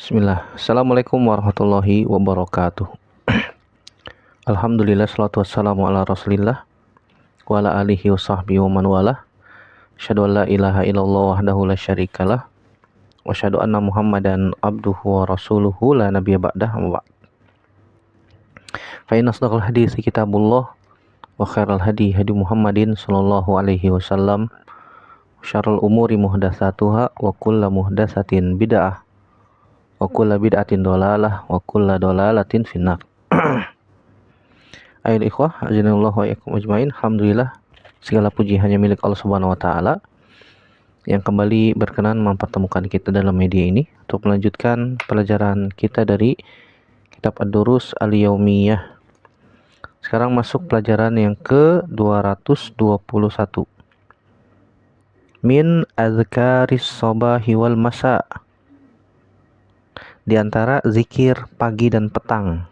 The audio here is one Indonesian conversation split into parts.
Bismillah. Assalamualaikum warahmatullahi wabarakatuh. Alhamdulillah, salatu wassalamu ala rasulillah wa ala alihi wa sahbihi wa man walah. Asyhadu an la ilaha illallah wahdahu la syarikalah wa asyhadu anna muhammadan abduhu wa rasuluhu la nabiyya ba'dah wa ba'd. Fa inna asdaqal hadits kitabullah wa khairal hadi hadi Muhammadin sallallahu alaihi wasallam. Syarrul umuri muhdatsatuha wa kullu muhdatsatin bid'ah wa kullu bid'atin dhalalah wa kullu dhalalatin finnar. Ayolah ikhwah, azinallahu wa iyyakum ajmain. Alhamdulillah, segala puji hanya milik Allah Subhanahu wa taala yang kembali berkenan mempertemukan kita dalam media ini untuk melanjutkan pelajaran kita dari kitab Ad-Durus Al-Yaumiyah. Sekarang masuk pelajaran yang ke-221. Min azkaris sabahi wal masa. Di antara zikir pagi dan petang.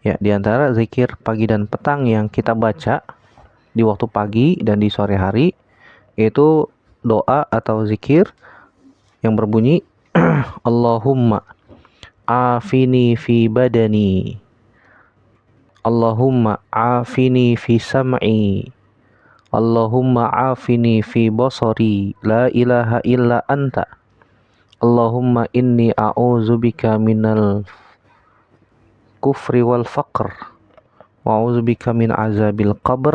Ya, di antara zikir pagi dan petang yang kita baca di waktu pagi dan di sore hari, yaitu doa atau zikir yang berbunyi Allahumma afini fi badani, Allahumma afini fi sam'i, Allahumma afini fi basari, la ilaha illa anta, Allahumma inni a'udzubika minal kufri wal faqr wa a'udzubika min azabil qabr,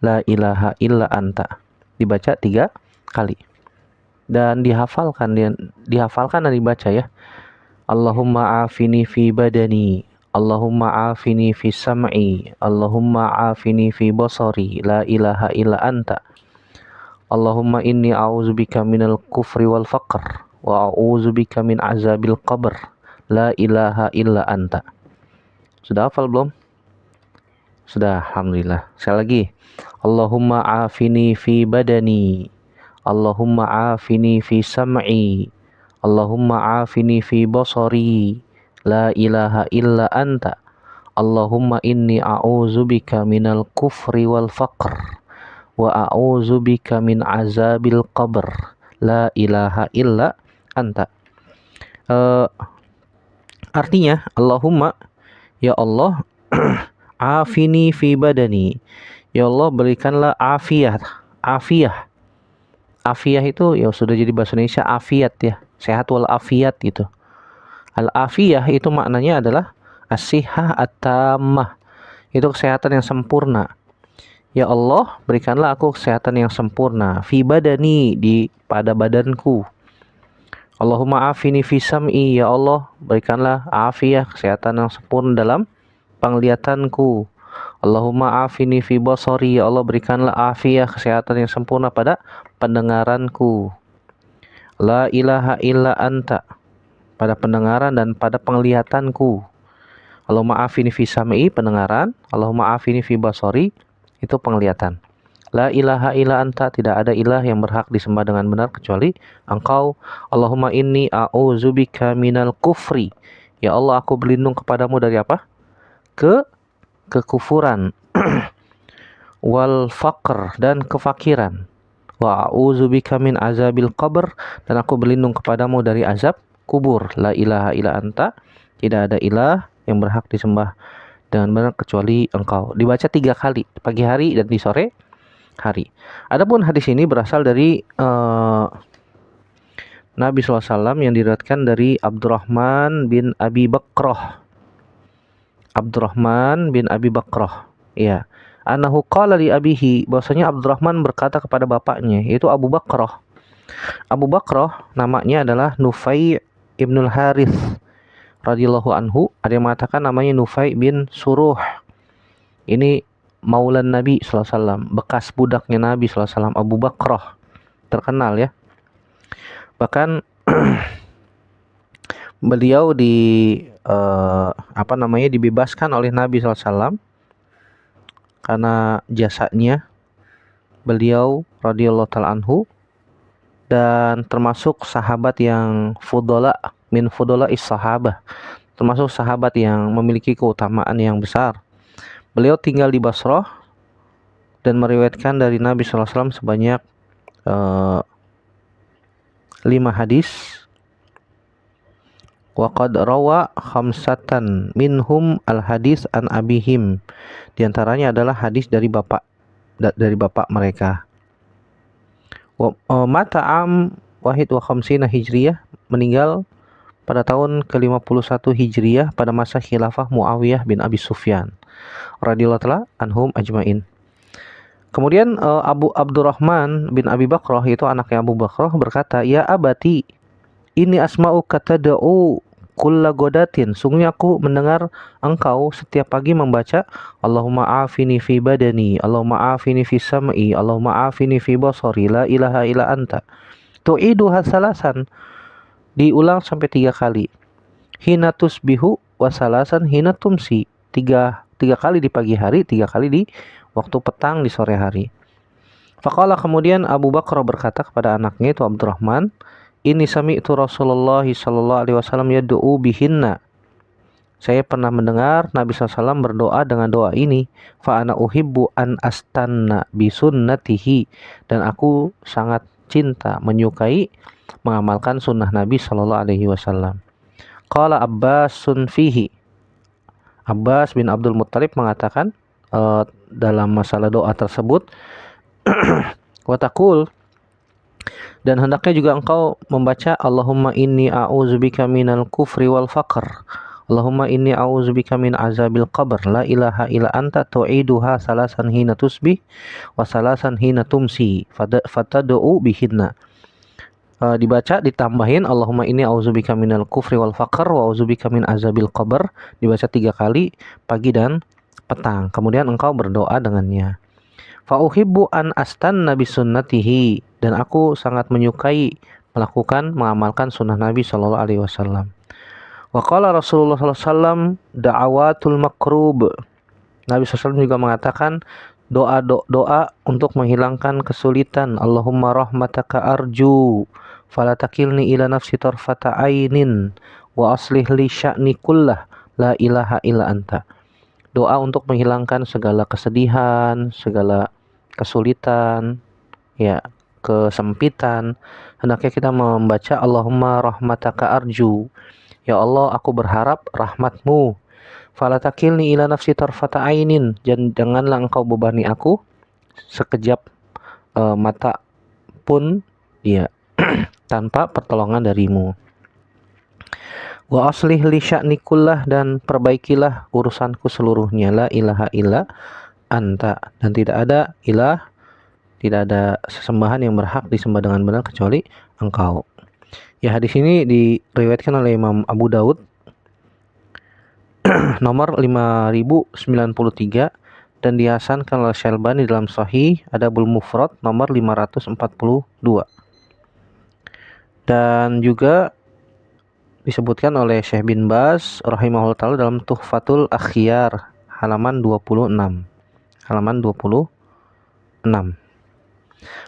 la ilaha illa anta. Dibaca 3 kali dan dihafalkan dan dibaca ya. Allahumma afini fi badani, Allahumma afini fi sam'i, Allahumma afini fi basari, la ilaha illa anta, Allahumma inni a'udzubika minal kufri wal faqr wa a'udzubika min azabil qabr, la ilaha illa anta. Sudah hafal belum? Sudah, alhamdulillah. Sekali lagi. Allahumma afini fi badani, Allahumma afini fi sam'i, Allahumma afini fi basari, la ilaha illa anta, Allahumma inni a'udzubika minal kufri wal faqr wa a'udzubika min azabil qabr, la ilaha illa anta. Artinya Allahumma, ya Allah, afini fi badani, ya Allah berikanlah afiat. Afiah itu ya sudah jadi bahasa Indonesia afiat ya, sehat wal afiat gitu. Al afiyah itu maknanya adalah as-sihah at-tammah, itu kesehatan yang sempurna. Ya Allah berikanlah aku kesehatan yang sempurna fi badani, pada badanku. Allahumma afini fi sam'i, ya Allah berikanlah afiah, kesehatan yang sempurna dalam penglihatanku. Allahumma afini fi basari, ya Allah berikanlah afiah, kesehatan yang sempurna pada pendengaranku. La ilaha illa anta, pada pendengaran dan pada penglihatanku. Allahumma afini fi sam'i, pendengaran. Allahumma afini fi basari, itu penglihatan. La ilaha illa anta, tidak ada ilah yang berhak disembah dengan benar kecuali Engkau. Allahumma inni a'udzubika minal kufri, ya Allah aku berlindung kepadamu dari apa? Kekufuran. Wal faqr, dan kefakiran. Wa a'udzubika min azabil qabr, dan aku berlindung kepadamu dari azab kubur. La ilaha illa anta, tidak ada ilah yang berhak disembah dengan benar kecuali Engkau. Dibaca 3 kali, pagi hari dan di sore hari. Adapun hadis ini berasal dari Nabi SAW yang diriwayatkan dari Abdurrahman bin Abi Bakrah. Abdurrahman bin Abi Bakrah, ya. Anahu qala li abihi, bahwasanya Abdurrahman berkata kepada bapaknya, yaitu Abu Bakrah. Abu Bakrah namanya adalah Nufai ibnul Harith radhiyallahu anhu. Ada yang mengatakan namanya Nufai bin Suruh. Ini maulan Nabi SAW, bekas budaknya Nabi SAW, Abu Bakrah, terkenal ya. Bahkan beliau dibebaskan oleh Nabi SAW karena jasanya beliau radhiyallahu ta'ala anhu, dan termasuk sahabat yang min fudala is-sahabah, termasuk sahabat yang memiliki keutamaan yang besar. Beliau tinggal di Basrah dan meriwayatkan dari Nabi SAW sebanyak 5 hadis wa qad rawa khamsatan minhum al hadis an abihim. Di antaranya adalah hadis dari bapak mereka. Mata am wahid wa khamsina hijriyah, meninggal pada tahun ke-51 Hijriyah pada masa khilafah Muawiyah bin Abi Sufyan radhiyallahu ta'ala anhum ajmain. Kemudian Abu Abdurrahman bin Abi Bakrah, itu anaknya Abu Bakrah, berkata, "Ya abati, ini asma'u katada'u kulla godatin." Sungguhnya aku mendengar engkau setiap pagi membaca Allahumma afini fi badani, Allahumma afini fi sam'i, Allahumma afini fi basari, la ilaha illa anta. Tu'iduha salasan, diulang sampai 3 kali. Hina tusbihu wa salasan hina tumsi, tiga kali di pagi hari, 3 kali di waktu petang, di sore hari. Faqala, kemudian Abu Bakar berkata kepada anaknya itu Abdurrahman, "Ini sami'tu Rasulullah sallallahu alaihi wasallam yad'u bihinna." Saya pernah mendengar Nabi SAW berdoa dengan doa ini. Fa ana uhibbu an astanna bi sunnatihi, dan aku sangat cinta, menyukai mengamalkan sunnah Nabi Sallallahu Alaihi Wasallam. Qala Abbasun fihi. Abbas bin Abdul Muttalib mengatakan dalam masalah doa tersebut, watakul, dan hendaknya juga engkau membaca Allahumma inni a'udzubika minal kufri wal faqr, Allahumma inni a'udzubika min azabil qabr, la ilaha illa anta, tu'iduha salasan hina tusbih wa salasan hina tumsi, fatad'u bihinna. Dibaca ditambahin Allahumma inni a'udzubika minal kufri wal faqr wa a'udzubika min azabil qabr, dibaca 3 kali pagi dan petang, kemudian engkau berdoa dengannya. Fa uhibbu an astanna bi sunnatihi, dan aku sangat menyukai mengamalkan sunnah Nabi sallallahu alaihi wasallam. Wa qala Rasulullah sallallahu alaihi wasallam da'awatul makrub. Nabi SAW juga mengatakan doa untuk menghilangkan kesulitan. Allahumma rahmataka arju fala takilni ila nafsi tarfata ainin wa aslih li sya'ni kullah la ilaha illa anta. Doa untuk menghilangkan segala kesedihan, segala kesulitan, ya, kesempitan. Hendaknya kita membaca Allahumma rahmataka arju, ya Allah, aku berharap rahmatmu. Fala takilni ila nafsi tarfata ainin, janganlah engkau bebani aku sekejap mata pun, ya, tanpa pertolongan darimu. Wa aslih li sya'ni kullah, dan perbaikilah urusanku seluruhnya. La ilaha illa anta, dan tidak ada sesembahan yang berhak disembah dengan benar kecuali engkau. Ya, hadis ini diriwayatkan oleh Imam Abu Daud nomor 5093, dan dihasankan oleh Syalbani dalam Sahih Adabul Mufrad nomor 542. Dan juga disebutkan oleh Syekh bin Baz rahimahullah ta'ala dalam Tuhfatul Akhyar halaman 26.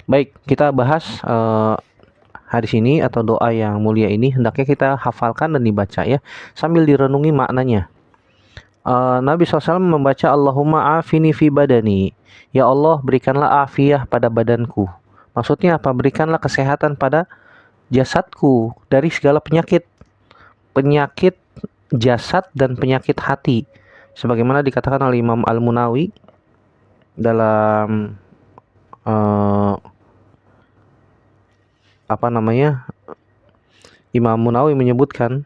Baik, kita bahas hadis ini atau doa yang mulia ini. Hendaknya kita hafalkan dan dibaca, ya, sambil direnungi maknanya. Nabi SAW membaca Allahumma afini fi badani, ya Allah, berikanlah afiah pada badanku. Maksudnya apa? Berikanlah kesehatan pada jasadku dari segala penyakit jasad dan penyakit hati, sebagaimana dikatakan oleh Imam Al-Munawi dalam Imam Munawi menyebutkan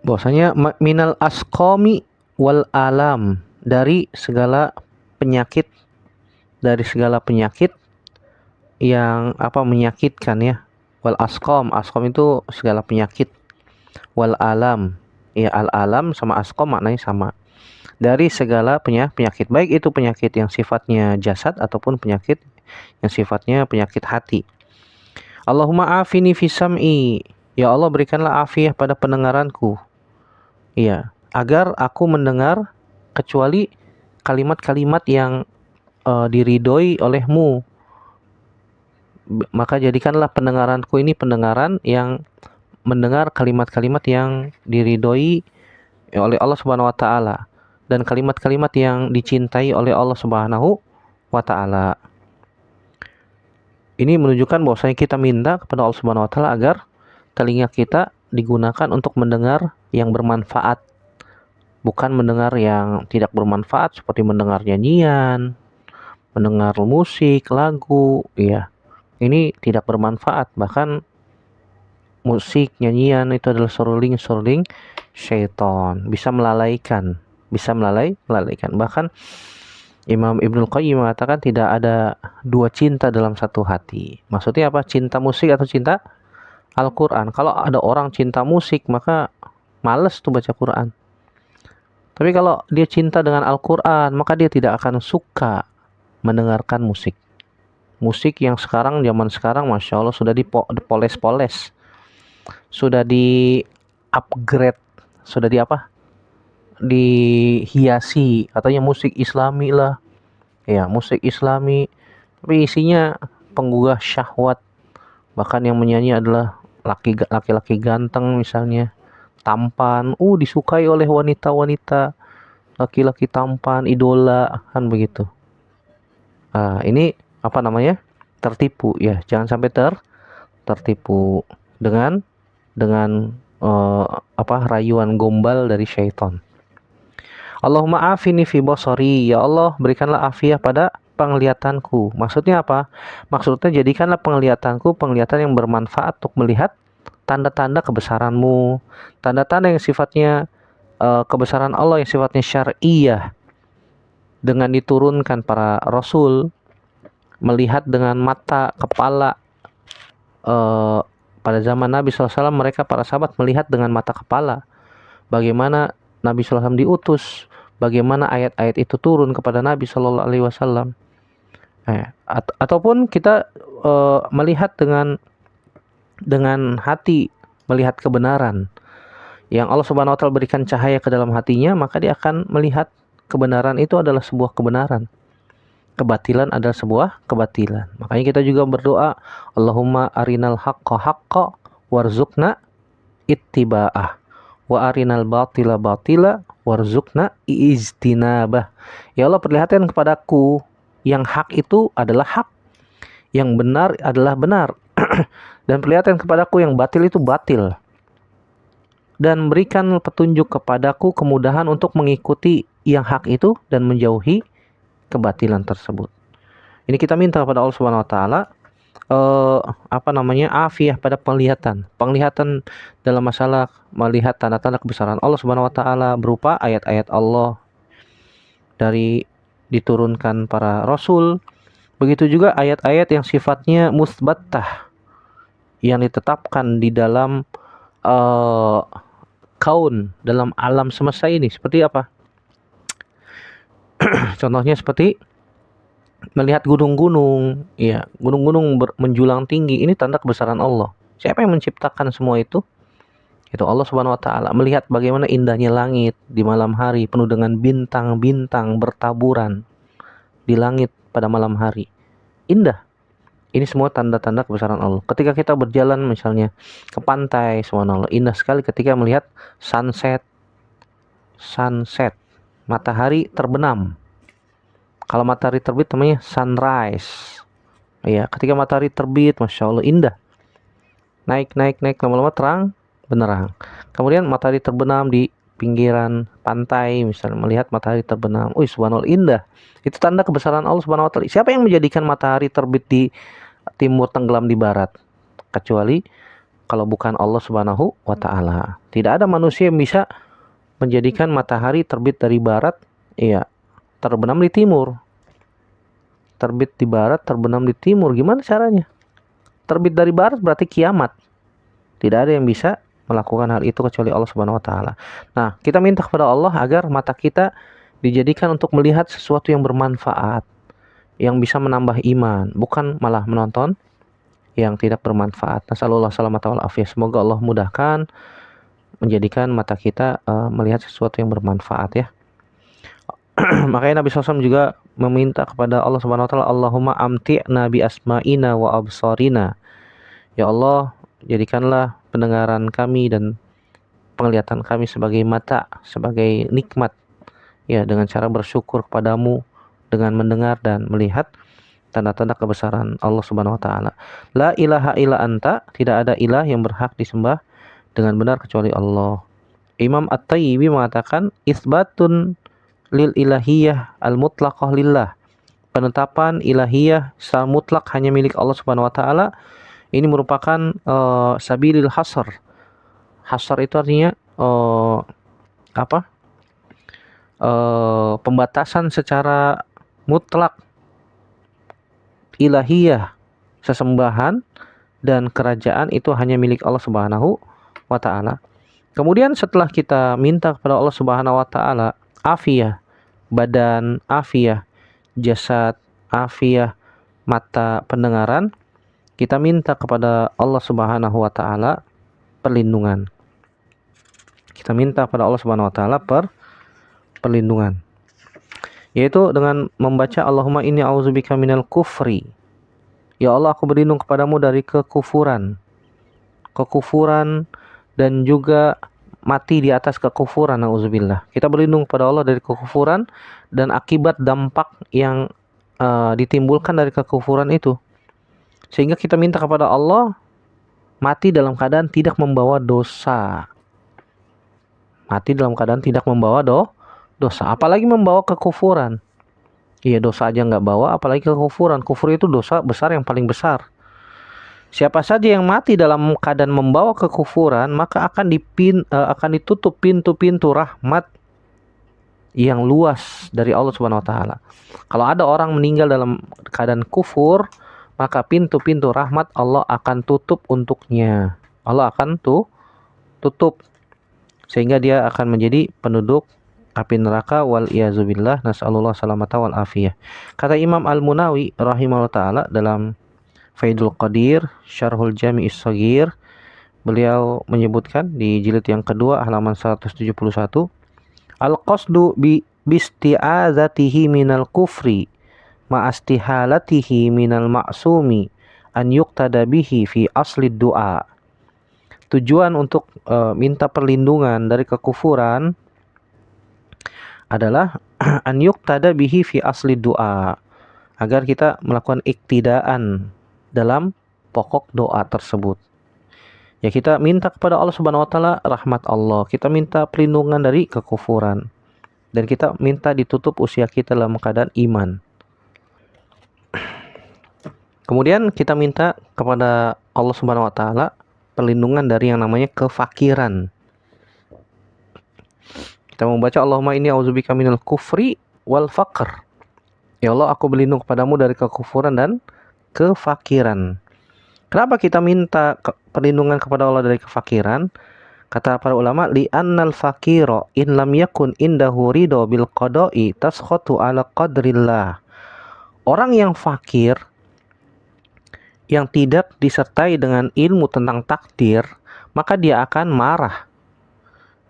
bahwasanya minal asqami wal alam, dari segala penyakit yang menyakitkan, ya. Wal asqam itu segala penyakit. Wal alam, ya, al alam sama asqam maknanya sama. Dari segala penyakit, baik itu penyakit yang sifatnya jasad ataupun penyakit yang sifatnya penyakit hati. Allahumma afini fi sam'i, ya Allah, berikanlah afiah pada pendengaranku, ya, agar aku mendengar kecuali kalimat-kalimat yang diridhoi olehmu. Maka jadikanlah pendengaranku ini pendengaran yang mendengar kalimat-kalimat yang diridhoi oleh Allah Subhanahu wa taala, dan kalimat-kalimat yang dicintai oleh Allah Subhanahu wa taala. Ini menunjukkan bahwasanya kita minta kepada Allah Subhanahu wa taala agar telinga kita digunakan untuk mendengar yang bermanfaat, bukan mendengar yang tidak bermanfaat seperti mendengar nyanyian, mendengar musik, lagu, ya. Ini tidak bermanfaat, bahkan musik, nyanyian itu adalah seruling-seruling syaitan, bisa melalaikan, melalaikan. Bahkan Imam Ibnul Qayyim mengatakan tidak ada dua cinta dalam satu hati. Maksudnya apa? Cinta musik atau cinta Al-Quran. Kalau ada orang cinta musik, maka males tuh baca Quran. Tapi kalau dia cinta dengan Al-Quran, maka dia tidak akan suka mendengarkan musik. Musik yang sekarang, zaman sekarang, Masya Allah, sudah dipoles-poles. Sudah di-upgrade. Sudah di apa? Dihiasi. Katanya musik Islami lah. Ya, musik Islami. Tapi isinya penggugah syahwat. Bahkan yang menyanyi adalah laki-laki ganteng misalnya. Tampan. Disukai oleh wanita-wanita. Laki-laki tampan, idola. Kan begitu. Ini apa namanya? Tertipu ya. Jangan sampai tertipu dengan rayuan gombal dari syaitan. Allahumma afini fi basari, ya Allah berikanlah afiah pada penglihatanku. Maksudnya apa? Maksudnya jadikanlah penglihatanku penglihatan yang bermanfaat untuk melihat tanda-tanda kebesaranmu, tanda-tanda yang sifatnya kebesaran Allah yang sifatnya syar'iyah, dengan diturunkan para rasul, melihat dengan mata kepala. Pada zaman Nabi SAW, mereka para sahabat melihat dengan mata kepala bagaimana Nabi SAW diutus, bagaimana ayat-ayat itu turun kepada Nabi SAW. Ataupun kita melihat dengan hati, melihat kebenaran yang Allah Subhanahu Wa Taala berikan cahaya ke dalam hatinya, maka dia akan melihat kebenaran itu adalah sebuah kebenaran, kebatilan adalah sebuah kebatilan. Makanya kita juga berdoa, Allahumma arinal haqqa haqqa warzuqna ittiba'ah wa arinal batila batila warzuqna ijtinabah. Ya Allah, perlihatkan kepadaku yang hak itu adalah hak, yang benar adalah benar, dan perlihatkan kepadaku yang batil itu batil, dan berikan petunjuk kepadaku kemudahan untuk mengikuti yang hak itu dan menjauhi kebatilan tersebut. Ini kita minta kepada Allah Subhanahu wa taala afiah pada penglihatan dalam masalah melihat tanda-tanda kebesaran Allah Subhanahu wa taala berupa ayat-ayat Allah dari diturunkan para rasul. Begitu juga ayat-ayat yang sifatnya musbattah, yang ditetapkan di dalam kaun, dalam alam semesta ini. Seperti apa? Contohnya seperti melihat gunung-gunung, ya, gunung-gunung menjulang tinggi, ini tanda kebesaran Allah. Siapa yang menciptakan semua itu? Itu Allah Subhanahu wa taala. Melihat bagaimana indahnya langit di malam hari penuh dengan bintang-bintang bertaburan di langit pada malam hari. Indah. Ini semua tanda-tanda kebesaran Allah. Ketika kita berjalan misalnya ke pantai, subhanallah, indah sekali ketika melihat sunset, matahari terbenam. Kalau matahari terbit namanya sunrise. Ya, ketika matahari terbit, Masya Allah, indah. Naik, lama-lama terang benderang. Kemudian matahari terbenam di pinggiran pantai, misalnya melihat matahari terbenam. Subhanallah, indah. Itu tanda kebesaran Allah Subhanahu wa taala. Siapa yang menjadikan matahari terbit di timur tenggelam di barat? Kecuali kalau bukan Allah Subhanahu wa taala. Tidak ada manusia yang bisa menjadikan matahari terbit dari barat, iya, terbenam di timur. Terbit di barat, terbenam di timur. Gimana caranya? Terbit dari barat berarti kiamat. Tidak ada yang bisa melakukan hal itu kecuali Allah Subhanahu wa taala. Nah, kita minta kepada Allah agar mata kita dijadikan untuk melihat sesuatu yang bermanfaat, yang bisa menambah iman, bukan malah menonton yang tidak bermanfaat. Nasallallahu salamata wal afiyah. Semoga Allah mudahkan menjadikan mata kita melihat sesuatu yang bermanfaat, ya. Makanya Nabi SAW juga meminta kepada Allah Subhanahu wa taala, Allahumma amti'na bi asma'ina wa absarina. Ya Allah, jadikanlah pendengaran kami dan penglihatan kami sebagai mata, sebagai nikmat, ya, dengan cara bersyukur kepadamu dengan mendengar dan melihat tanda-tanda kebesaran Allah Subhanahu wa taala. La ilaha illa anta, tidak ada ilah yang berhak disembah dengan benar kecuali Allah. Imam At-Tayyib'i mengatakan isbatun lil ilahiyah al-mutlaqah lillah. Penetapan ilahiyah secara mutlak hanya milik Allah Subhanahu wa taala. Ini merupakan sabilil hasr. Hasr itu artinya pembatasan secara mutlak ilahiyah, sesembahan dan kerajaan itu hanya milik Allah Subhanahu wa taala. Kemudian setelah kita minta kepada Allah Subhanahu wa taala afiyah, badan afiyah, jasad afiyah, mata pendengaran, kita minta kepada Allah Subhanahu wa taala perlindungan. Kita minta kepada Allah Subhanahu wa taala perlindungan. Yaitu dengan membaca Allahumma inni a'udzubika minal kufri. Ya Allah, aku berlindung kepadamu dari kekufuran. Kekufuran dan juga mati di atas kekufuran, na'udzubillah. Kita berlindung kepada Allah dari kekufuran dan akibat dampak yang ditimbulkan dari kekufuran itu. Sehingga kita minta kepada Allah mati dalam keadaan tidak membawa dosa. Mati dalam keadaan tidak membawa dosa, apalagi membawa kekufuran. Iya, dosa aja nggak bawa, apalagi kekufuran. Kufur itu dosa besar yang paling besar. Siapa saja yang mati dalam keadaan membawa kekufuran, maka akan ditutup pintu-pintu rahmat yang luas dari Allah Subhanahu wa taala. Kalau ada orang meninggal dalam keadaan kufur, maka pintu-pintu rahmat Allah akan tutup untuknya. Allah akan tutup sehingga dia akan menjadi penduduk api neraka wal iazubillah, nasallallahu salamata wal afiyah. Kata Imam Al-Munawi rahimahullah taala dalam Faidul Qadir Syarhul Jami'is Shaghir, beliau menyebutkan di jilid yang kedua halaman 171, al-qasdu bisti'azatihi minal kufri ma'astihalatihi minal ma'sumi an yuqtada bihi fi asli du'a. Tujuan untuk minta perlindungan dari kekufuran adalah an yuqtada bihi fi asli du'a, agar kita melakukan iktidaan dalam pokok doa tersebut. Ya, kita minta kepada Allah Subhanahu wa taala rahmat Allah, kita minta perlindungan dari kekufuran, dan kita minta ditutup usia kita dalam keadaan iman. Kemudian kita minta kepada Allah Subhanahu wa taala perlindungan dari yang namanya kefakiran. Kita membaca Allahumma inni a'udzubika minal kufri wal faqr. Ya Allah, aku berlindung kepadamu dari kekufuran dan kefakiran. Kenapa kita minta perlindungan kepada Allah dari kefakiran? Kata para ulama, li'annal faqira in lam yakun indahu ridho bil qada'i taskhatu ala qadrillah. Orang yang fakir, yang tidak disertai dengan ilmu tentang takdir, maka dia akan marah.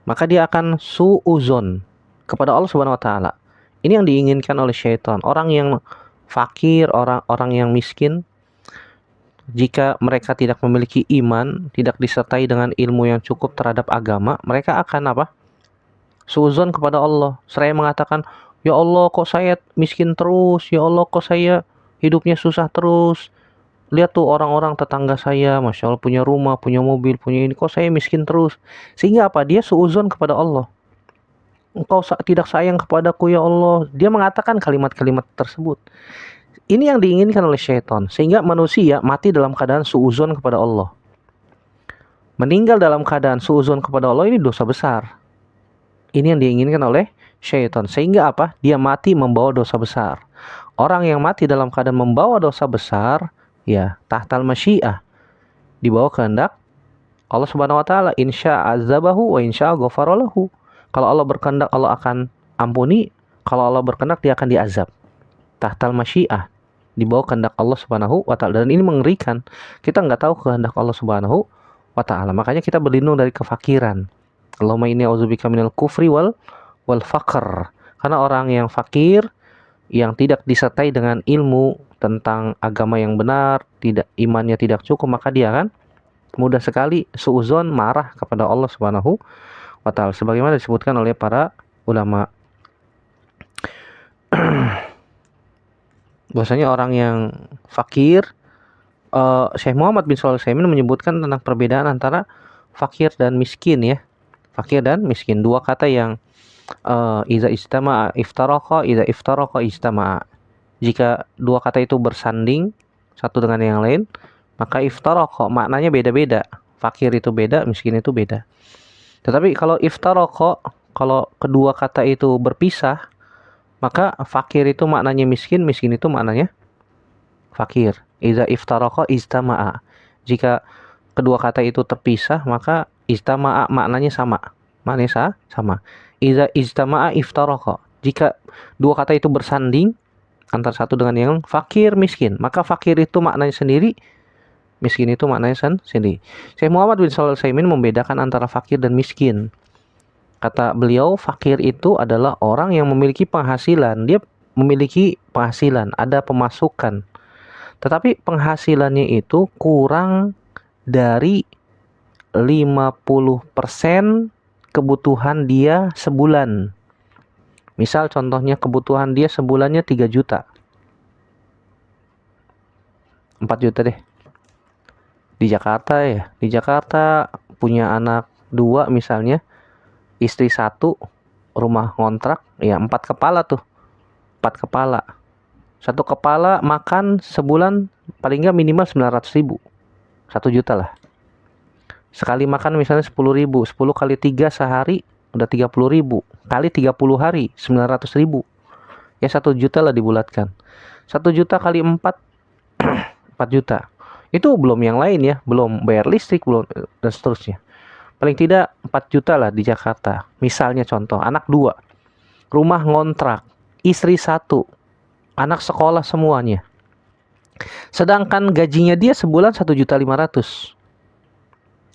Maka dia akan su'uzon kepada Allah Subhanahu wa taala. Ini yang diinginkan oleh syaitan. Orang yang fakir, orang yang miskin, jika mereka tidak memiliki iman, tidak disertai dengan ilmu yang cukup terhadap agama, mereka akan apa? Su'uzon kepada Allah. Seraya mengatakan, ya Allah, kok saya miskin terus? Ya Allah, kok saya hidupnya susah terus? Lihat tuh orang-orang tetangga saya, Masya Allah, punya rumah, punya mobil, punya ini, kok saya miskin terus? Sehingga apa? Dia su'uzon kepada Allah. Engkau tidak sayang kepadaku ya Allah. Dia mengatakan kalimat-kalimat tersebut. Ini yang diinginkan oleh syaitan. Sehingga manusia mati dalam keadaan su'uzon kepada Allah. Meninggal dalam keadaan su'uzon kepada Allah, ini dosa besar. Ini yang diinginkan oleh syaitan. Sehingga apa? Dia mati membawa dosa besar. Orang yang mati dalam keadaan membawa dosa besar, ya, tahtal masyiah, di bawah kehendak Allah Subhanahu wa taala. Insya azabahu wa insya ghafarolahu. Kalau Allah berkehendak, Allah akan ampuni. Kalau Allah berkehendak, dia akan diazab. Tahtal masyiah, di bawah kehendak Allah Subhanahu wa taala. Dan ini mengerikan. Kita nggak tahu kehendak Allah Subhanahu wa taala. Makanya kita berlindung dari kefakiran. Allahumma inni a'udzubika minal kufri wal faqr. Karena orang yang fakir, yang tidak disertai dengan ilmu tentang agama yang benar, tidak, imannya tidak cukup, maka dia kan mudah sekali suuzon, marah kepada Allah Subhanahu wa taala, sebagaimana disebutkan oleh para ulama. Bahwasanya orang yang fakir, Syekh Muhammad bin Shalih Al-Utsaimin menyebutkan tentang perbedaan antara fakir dan miskin ya. Fakir dan miskin, dua kata yang iza istama'a iftaraqa, iza iftaraqa istama'a. Jika dua kata itu bersanding satu dengan yang lain, maka iftaraqa maknanya beda-beda. Fakir itu beda, miskin itu beda. Tetapi kalau iftaraqa, kalau kedua kata itu berpisah, maka fakir itu maknanya miskin, miskin itu maknanya fakir. Iza iftaraqa istama'a. Jika kedua kata itu terpisah, maka istama'a maknanya sama. Maknanya sama. Iza istama'a iftaraqa. Jika dua kata itu bersanding antara satu dengan yang fakir, miskin, maka fakir itu maknanya sendiri, miskin itu maknanya sendiri. Syekh Muhammad bin Shalih Al-Utsaimin membedakan antara fakir dan miskin. Kata beliau, fakir itu adalah orang yang memiliki penghasilan. Dia memiliki penghasilan, ada pemasukan. Tetapi penghasilannya itu kurang dari 50% kebutuhan dia sebulan. Misal contohnya kebutuhan dia sebulannya 3 juta. 4 juta deh. Di Jakarta ya. Di Jakarta punya anak 2 misalnya. Istri 1, rumah ngontrak, ya 4 kepala tuh. 4 kepala. 1 kepala makan sebulan paling nggak minimal 900.000. 1 juta lah. Sekali makan misalnya 10.000. 10 kali 3 sehari udah 30.000. Kali 30 hari 900.000. Ya 1 juta lah dibulatkan. 1 juta kali 4, 4 juta. Itu belum yang lain ya. Belum bayar listrik, belum dan seterusnya. Paling tidak 4 juta lah di Jakarta. Misalnya contoh, anak 2, rumah ngontrak, istri 1, anak sekolah semuanya. Sedangkan gajinya dia sebulan 1.500.000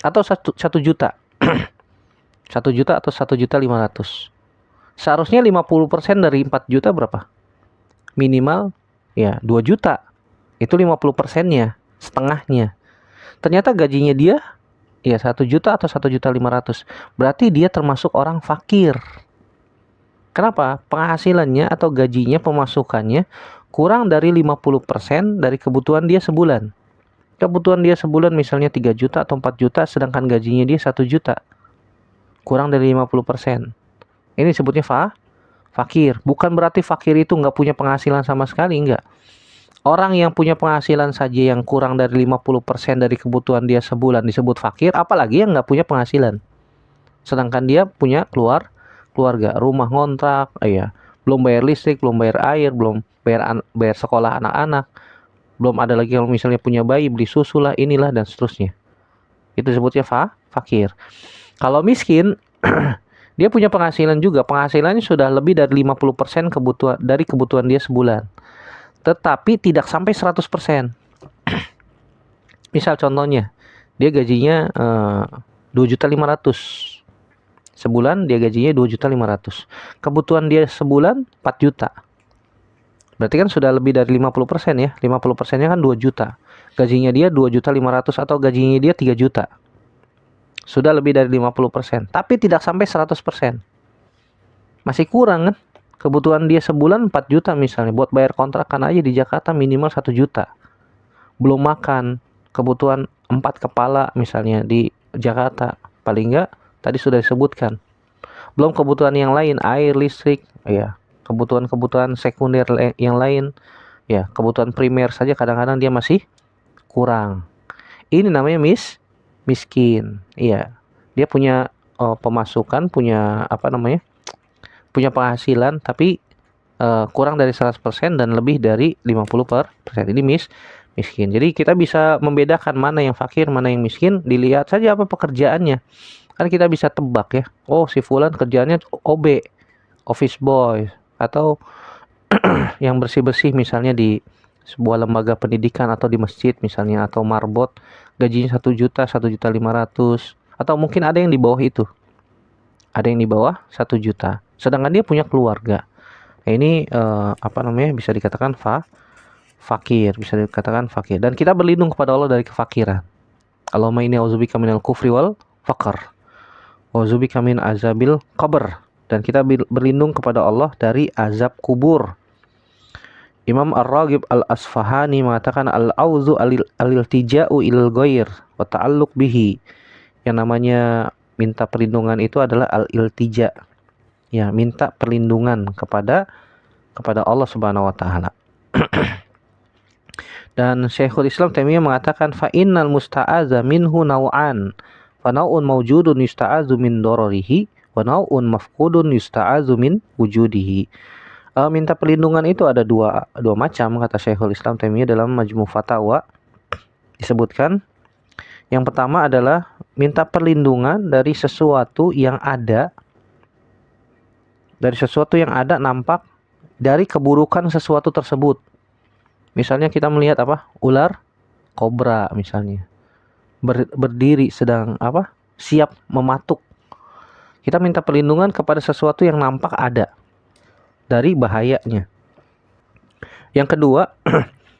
atau 1 juta. 1 juta atau 1.500.000. Seharusnya 50% dari 4 juta berapa? Minimal ya 2 juta. Itu 50%-nya, setengahnya. Ternyata gajinya dia ya 1 juta atau 1.500.000. Berarti dia termasuk orang fakir. Kenapa? Penghasilannya atau gajinya, pemasukannya kurang dari 50% dari kebutuhan dia sebulan. Kebutuhan dia sebulan misalnya 3 juta atau 4 juta, sedangkan gajinya dia 1 juta. Kurang dari 50%. Ini disebutnya fakir. Bukan berarti fakir itu nggak punya penghasilan sama sekali, enggak. Orang yang punya penghasilan saja yang kurang dari 50% dari kebutuhan dia sebulan disebut fakir, apalagi yang nggak punya penghasilan. Sedangkan dia punya keluarga, rumah ngontrak, ya, belum bayar listrik, belum bayar air, belum bayar sekolah anak-anak. Belum ada lagi kalau misalnya punya bayi, beli susu lah, inilah dan seterusnya. Itu disebutnya fakir. Kalau miskin, dia punya penghasilan juga. Penghasilannya sudah lebih dari 50% dari kebutuhan dia sebulan. Tetapi tidak sampai 100%. Misal contohnya, dia gajinya 2.500.000. Sebulan dia gajinya 2.500.000. Kebutuhan dia sebulan 4 juta. Berarti kan sudah lebih dari 50% ya. 50%-nya kan 2 juta. Gajinya dia 2.500.000 atau gajinya dia 3 juta. Sudah lebih dari 50%. Tapi tidak sampai 100%. Masih kurang kan? Kebutuhan dia sebulan 4 juta misalnya. Buat bayar kontrakan aja di Jakarta minimal 1 juta. Belum makan. Kebutuhan 4 kepala misalnya di Jakarta. Paling enggak tadi sudah disebutkan. Belum kebutuhan yang lain. Air, listrik. Ya. Kebutuhan-kebutuhan sekunder yang lain. Ya. Kebutuhan primer saja kadang-kadang dia masih kurang. Ini namanya miskin. Iya. Dia punya pemasukan. Punya punya penghasilan tapi kurang dari 100% dan lebih dari 50%. Ini miskin. Jadi kita bisa membedakan mana yang fakir, mana yang miskin. Dilihat saja apa pekerjaannya. Kan kita bisa tebak ya. Oh, si fulan kerjaannya OB, office boy, atau yang bersih-bersih misalnya di sebuah lembaga pendidikan atau di masjid misalnya, atau marbot, gajinya 1 juta, 1.500.000, atau mungkin ada yang di bawah itu. Ada yang di bawah 1 juta. Sedangkan dia punya keluarga. Nah, ini bisa dikatakan fakir, bisa dikatakan fakir. Dan kita berlindung kepada Allah dari kefakiran. Allahumma inni a'udzubika minal kufri wal faqr. Wa'udzubika min azabil qabr. Dan kita berlindung kepada Allah dari azab kubur. Imam Ar-Raghib Al-Asfahani mengatakan al-auzu al-iltija'u ilal ghair wa ta'alluq bihi. Yang namanya minta perlindungan itu adalah al-iltija. Ya, minta perlindungan kepada Allah Subhanahu wa taala. Dan Syekhul Islam Taimiyah mengatakan fa innal musta'aza minhu naw'an. Fa naw'un mawjudun yusta'azu min dararihi wa naw'un mafqudun yusta'azu min wujudihi. Minta perlindungan itu ada dua macam, kata Syekhul Islam Taimiyah dalam Majmu' Fatawa. Disebutkan yang pertama adalah minta perlindungan dari sesuatu yang ada, nampak dari keburukan sesuatu tersebut. Misalnya kita melihat ular kobra misalnya berdiri sedang siap mematuk. Kita minta perlindungan kepada sesuatu yang nampak ada dari bahayanya. Yang kedua,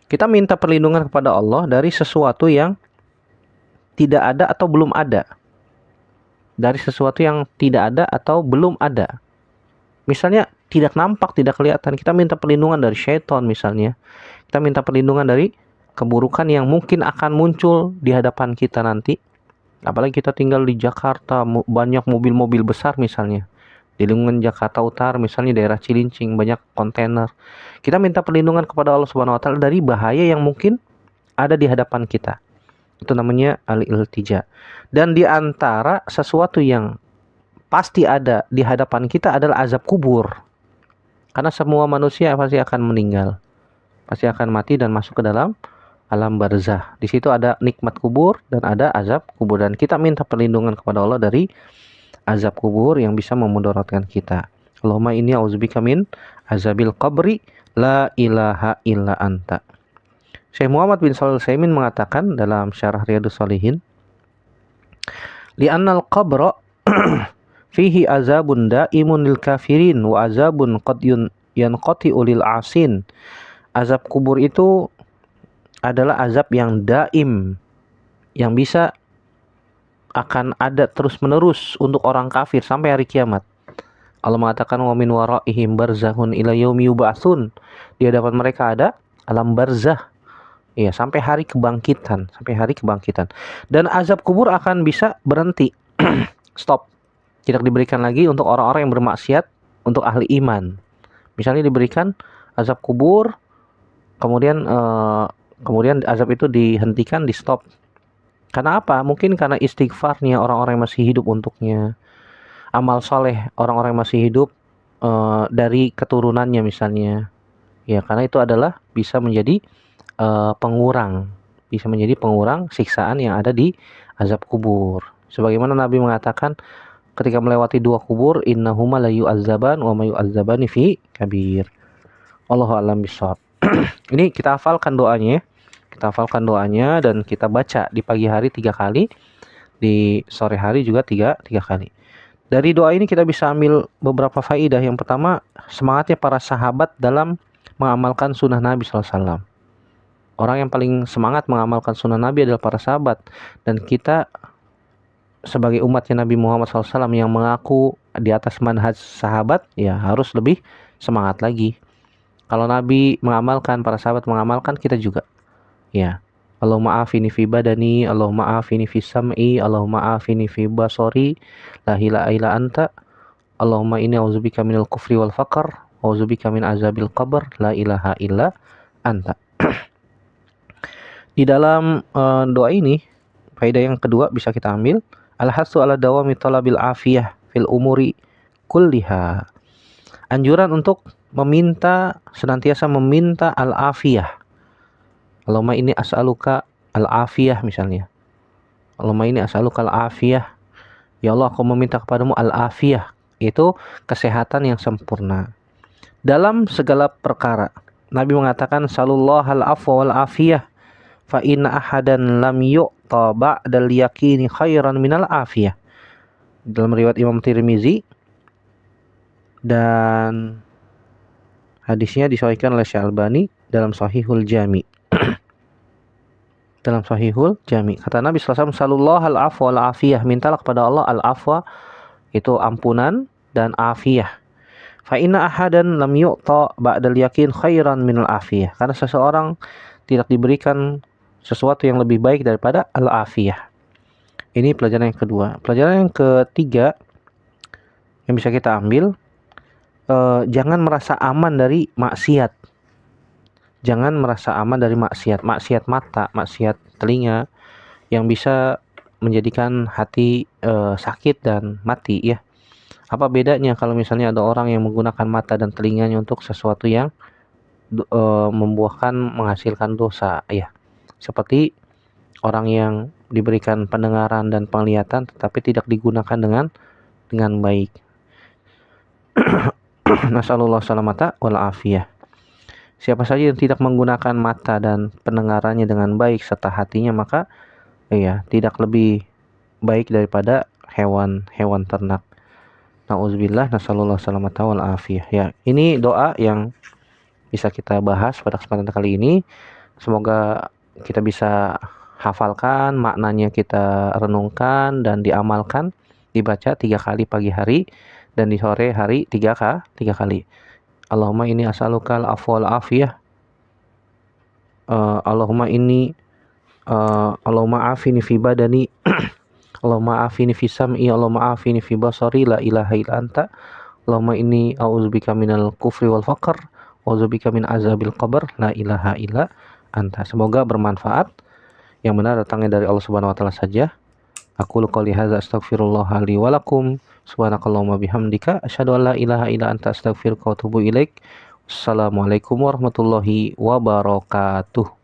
kita minta perlindungan kepada Allah dari sesuatu yang tidak ada atau belum ada. Dari sesuatu yang tidak ada atau belum ada. Misalnya tidak nampak, tidak kelihatan. Kita minta perlindungan dari syaitan misalnya. Kita minta perlindungan dari keburukan yang mungkin akan muncul di hadapan kita nanti. Apalagi kita tinggal di Jakarta, banyak mobil-mobil besar misalnya. Di lingkungan Jakarta Utara misalnya daerah Cilincing, banyak kontainer. Kita minta perlindungan kepada Allah Subhanahu wa taala dari bahaya yang mungkin ada di hadapan kita. Itu namanya al-iltija. Dan di antara sesuatu yang pasti ada di hadapan kita adalah azab kubur. Karena semua manusia pasti akan meninggal. Pasti akan mati dan masuk ke dalam alam barzah. Di situ ada nikmat kubur dan ada azab kubur. Dan kita minta perlindungan kepada Allah dari azab kubur yang bisa memudaratkan kita. Allahumma inni a'udzubika min azabil qabri la ilaha illa anta. Syekh Muhammad bin Shalih Al-Utsaimin mengatakan dalam Syarah Riyadhus Shalihin, li'annal qabra fihi azabun daimun lil kafirin wa azabun qad yanqati'u lil asin. Azab kubur itu adalah azab yang daim, yang bisa akan ada terus-menerus untuk orang kafir sampai hari kiamat. Allah mengatakan wa min waraihim barzakhun ila yaumi yub'atsun. Di hadapan mereka ada alam barzah. Ya, sampai hari kebangkitan. Dan azab kubur akan bisa berhenti. Stop. Tidak diberikan lagi untuk orang-orang yang bermaksiat, untuk ahli iman. Misalnya diberikan azab kubur, kemudian azab itu dihentikan, di stop. Karena apa? Mungkin karena istighfarnya orang-orang yang masih hidup untuknya. Amal soleh orang-orang yang masih hidup dari keturunannya misalnya. Ya, karena itu adalah bisa menjadi pengurang siksaan yang ada di azab kubur. Sebagaimana Nabi mengatakan ketika melewati dua kubur, innahuma la yu'azzaban wa ma yu'azzabani fi kabir. Allahu a'lam bishawab. Ini kita hafalkan doanya. Dan kita baca di pagi hari 3 kali, di sore hari juga 3 kali. Dari doa ini kita bisa ambil beberapa faidah. Yang pertama, semangatnya para sahabat dalam mengamalkan sunnah Nabi SAW. Orang yang paling semangat mengamalkan sunnah Nabi adalah para sahabat. Dan kita sebagai umatnya Nabi Muhammad SAW yang mengaku di atas manhaj sahabat, ya harus lebih semangat lagi. Kalau Nabi mengamalkan, para sahabat mengamalkan, kita juga. Ya, Allahumma afini fi badani, Allahumma afini fi sam'i, Allahumma afini fi basari, la ilaha illa anta, Allahumma inni a'udzubika minal kufri wal faqr, a'udzubika min azabil qabr, la ilaha illa anta. Di dalam doa ini, faedah yang kedua bisa kita ambil, al-hasu ala dawami talabil afiyah fil umuri kulliha. Anjuran untuk senantiasa meminta al-afiyah. Allahumma inni as'aluka al-afiyah misalnya. Allahumma inni as'aluka al-afiyah. Ya Allah, aku meminta kepadamu al-afiyah, yaitu kesehatan yang sempurna dalam segala perkara. Nabi mengatakan sallallahu al-afwa wal afiyah fa inna ahadan lam yu'ta ba'dal yaqini khairan minal afiyah. Dalam riwayat Imam Tirmizi, dan hadisnya disahihkan oleh Syekh Albani dalam Sahihul Jami. Dalam Sahihul Jami, kata Nabi sallallahu alaihi wasallam, sallallahu al-afwa wal afiyah, mintalah kepada Allah al-afwa, itu ampunan, dan afiyah. Fa inna ahadan lam yu'ta ba'dal yakin khairan minal afiyah. Karena seseorang tidak diberikan sesuatu yang lebih baik daripada al-afiyah. Ini pelajaran yang kedua. Pelajaran yang ketiga yang bisa kita ambil, jangan merasa aman dari maksiat. Jangan merasa aman dari maksiat. Maksiat mata, maksiat telinga yang bisa menjadikan hati sakit dan mati ya. Apa bedanya kalau misalnya ada orang yang menggunakan mata dan telinganya untuk sesuatu yang menghasilkan dosa ya. Seperti orang yang diberikan pendengaran dan penglihatan tetapi tidak digunakan dengan baik. Nasallallahu salamata wal afiyah. Siapa saja yang tidak menggunakan mata dan pendengarannya dengan baik serta hatinya, maka tidak lebih baik daripada hewan ternak. Nauzubillah, nasallallahu salamata wal afiyah. Ya, ini doa yang bisa kita bahas pada kesempatan kali ini. Semoga kita bisa hafalkan, maknanya kita renungkan dan diamalkan, dibaca 3 kali pagi hari dan di sore hari 3 kali. Allahumma inni as'alukal afwa wal afiyah. Allahumma afini fi badani Allahumma afini fi sam'i, Allahumma afini fi basari, la ilaha illa anta. Allahumma inni a'udzubika minal kufri wal faqr, a'udzubika min azabil qabr, la ilaha illa anta. Semoga bermanfaat. Yang benar datangnya dari Allah Subhanahu wa taala saja. Aku qouli hadza astaghfirullah li wa lakum. Subhanakallahumma bihamdika asyhadu an la ilaha illa anta astaghfiruka wa atubu ilaik. Assalamualaikum warahmatullahi wabarakatuh.